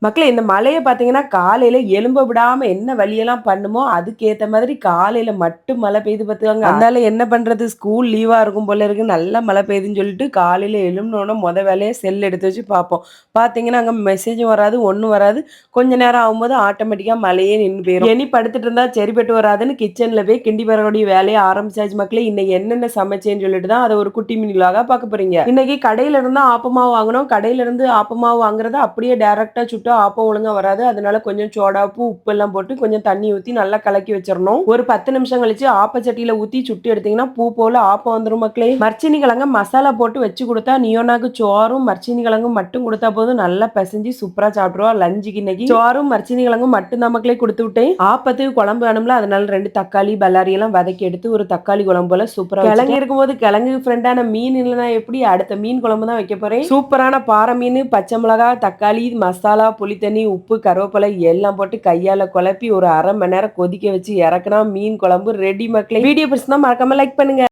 மக்களே இந்த மழைய பார்த்தீங்கன்னா, காலையில எழும்ப விடாம என்ன வழியெல்லாம் பண்ணுமோ, அதுக்கேத்த மாதிரி காலையில மட்டும் மழை பெய்யுது பார்த்துக்கோங்க. அதனால என்ன பண்றது? ஸ்கூல் லீவா இருக்கும் போல இருக்கு. நல்லா மழை பெய்யுதுன்னு சொல்லிட்டு காலையில எழும்புனோன வேலையா செல் எடுத்து வச்சு பார்ப்போம். பார்த்தீங்கன்னா, அங்க மெசேஜும் வராது, ஒண்ணும் வராது. கொஞ்ச நேரம் ஆகும்போது ஆட்டோமேட்டிக்கா மழையே நின்னு போயிரும். இனி படுத்துட்டு இருந்தா சரிப்பட்டு வராதுன்னு கிச்சன்ல போய் கிண்டி வரக்கூடிய வேலைய ஆரம்பிச்சாச்சு மக்களே. இன்னைக்கு என்னென்ன சமைச்சேன்னு சொல்லிட்டு தான் அத ஒரு குட்டி மினி விலாகா பார்க்க போறீங்க. இன்னைக்கு கடையில இருந்து தான் ஆப்பமாவு வாங்குனோம். கடையில இருந்து ஆப்பமாவு வாங்குறத அப்படியே டைரக்ட்டா சுட்டு ஆப்பம் ஒழுங்கா வராது. அதனால கொஞ்சம் சோடா உப்பு, உப்பு எல்லாம் போட்டு கொஞ்சம் தண்ணி ஊத்தி நல்லா கலக்கி வச்சிரணும். ஒரு 10 நிமிஷம் கழிச்சு ஆப்பச்சட்டியில ஊத்தி சுட்டு எடுத்தீங்கன்னா பூ போல ஆப்பம் வந்துரும் மக்களே. மரச்சீனி கிழங்க மசாலா போட்டு வச்சு கொடுத்தா நியோனாக்கு சோறும் மரச்சீனி கிழங்கும் மட்டும் கொடுத்தா போதும் நல்லா பிசைஞ்சு சூப்பரா சாப்பிடுவா. லஞ்சுக்கு இன்னைக்கு சோறும் மரச்சீனி கிழங்கும் மட்டும் தான் மக்களே கொடுத்து விட்டேன். ஆப்பத்துக்கு குழம்பு வேணும்ல, அதனால 2 தக்காளி பல்லாரி எல்லாம் வதக்கி எடுத்து ஒரு தக்காளி குழம்பு போல சூப்பரா கிழங்கு இருக்கும்போது கிழங்கு ஃப்ரெண்டான மீன் இல்லைன்னா எப்படி அடுத்த மீன் குழம்பு தான் வைக்க போறேன். சூப்பரான பாறை மீன், பச்சை மிளகா, தக்காளி, மசாலா, புளித்தண்ணி, உப்பு, கருவேப்பிலை எல்லாம் போட்டு கையால குழப்பி ஒரு 1/2 மணி நேரம் கொதிக்க வச்சு இறக்குனா மீன் குழம்பு ரெடி மக்களே. வீடியோ பிடிச்சிருந்தா மறக்காம லைக் பண்ணுங்க.